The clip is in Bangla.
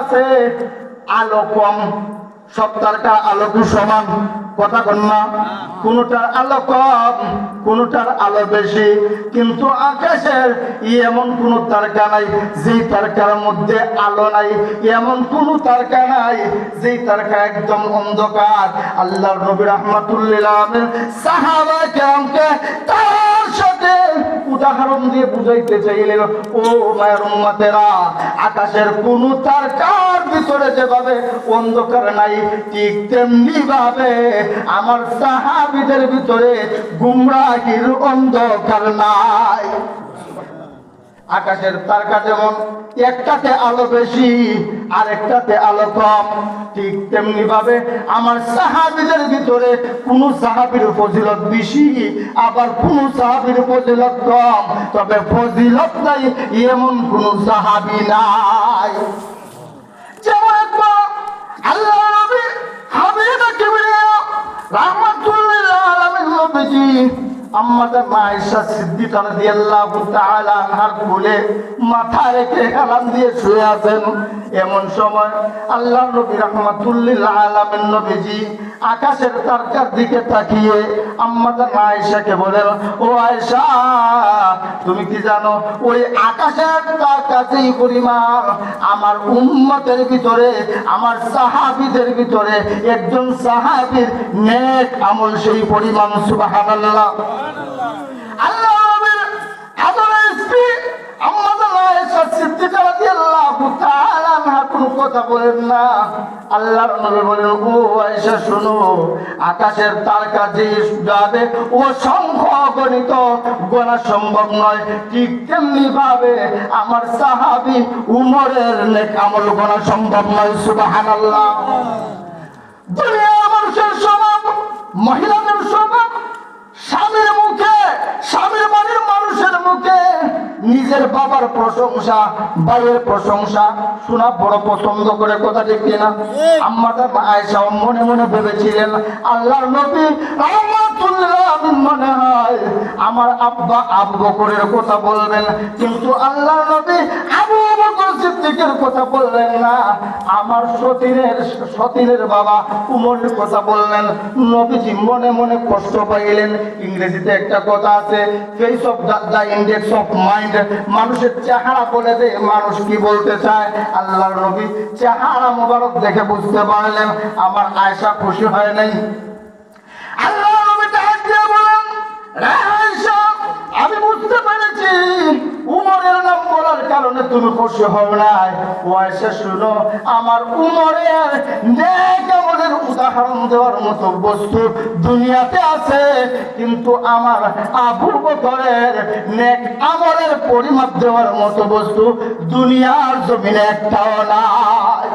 আছে আলো কম, সব তারকা আলো কি সমান? কথা কন না। কোনটার আলো কম, কোনটার আলো বেশি, কিন্তু আকাশের এমন কোন তারকা নাই যেই তারকার মধ্যে আলো নাই, এমন কোন তারকা নাই যেই তারকা একদম অন্ধকার। আল্লাহর নবী রাহমাতুল্লিল আলামিন সাহাবায়ে কেরামকে তার সাথে উদাহরণ দিয়ে বুঝাইতে চাইলেন, ও মায়ের উম্মতেরা, আকাশের কোন তারকার ভিতরে যেভাবে অন্ধকার নাই, ঠিক তেমনি ভাবে আমার সাহাবীদের ভিতরে গুমরাহির অন্ধকার নাই। আকাশের তারকা যেমন একটাতে আলো বেশি আর একটাতে আলো কম, ঠিক তেমনি ভাবে আমার সাহাবীদের ভিতরে কোন সাহাবীর ফজিলত বেশি আবার কোন সাহাবীর ফজিলত কম, তবে ফজিলত নাই এমন কোন সাহাবী নাই। যেমন একবার আল্লাহ নবী হাবিব কিবরিয়া রাহমাতুল্লিল আলামিন নবীজি আম্মাজান আয়েশা সিদ্দিকা রাদিয়াল্লাহু তাআলা আনহার কোলে মাথা রেখে হেলান দিয়ে শুয়ে আছেন। এমন সময় আল্লাহর নবী রাহমাতুল্লিল আলামিন নবীজি আকাশের তারকার দিকে তাকিয়ে আম্মাজান আয়েশাকে বলেন, ও আয়েশা, তুমি কি জানো ওই আকাশের তারকা যেই পরিমাণ আমার উম্মতের ভিতরে, আমার সাহাবীদের ভিতরে একজন সাহাবীর নেক আমল সেই পরিমাণ। সুবহানাল্লাহ। আল্লাহ নবীর আদরের স্ত্রী আম্মাজান আয়েশা সিদ্দিকা রাদিয়াল্লাহু তাআলা আনহা কোনো কথা বলেন না। আল্লাহর নবী বলেন, ও আয়েশা শোনো, আকাশের তারকা যে যাবে ও সংখ্যা গণিত গোনা সম্ভব নয়, ঠিক তেমনি ভাবে আমার সাহাবী উমরের নেক আমল গোনা সম্ভব নয়। সুবহানাল্লাহ। দুনিয়ার মানুষের স্বভাব, মহিলাদের স্বভাব, স্বামীর মুখে, স্বামীর বাড়ির মানুষের মুখে নিজের বাবার প্রশংসা, ভাইয়ের প্রশংসা শোনা বড় পছন্দ করে, কথা ঠিক কিনা? আম্মাজান আয়েশা মনে মনে ভেবেছিলেন, আল্লাহর নবী রাহমাতুল্লিল আলামিন মনে হয় আমার আব্বা আবু বকরের কথা বলবেন, কিন্তু আল্লাহর নবী আবু বকর সিদ্দিকের কথা বললেন না, আমার সতীনের বাবা উমরের কথা বললেন। নবীজি মনে মনে কষ্ট পাইলেন। ইংরেজিতে একটা কথা আছে, face of the index of mind, মানুষের চেহারা বলে দেয় মানুষ কি বলতে চায়। আল্লাহর নবী চেহারা মোবারক দেখে বুঝতে পারলেন আমার আয়েশা খুশি হয় নাই। আল্লাহর নবী ডাক দিয়ে বলেন, রে আয়েশা, আমি বুঝতে পেরেছি উমরের নাম বলার কারণে তুমি খুশি হও নাই। ও আয়েশা শুনো, আমার উমরের নেক আমলের উদাহরণ দেওয়ার মতো বস্তু দুনিয়াতে আছে, কিন্তু আমার আবু বকরের নেক আমলের পরিমাপ দেওয়ার মতো বস্তু দুনিয়ার জমিনে একটাও নাই।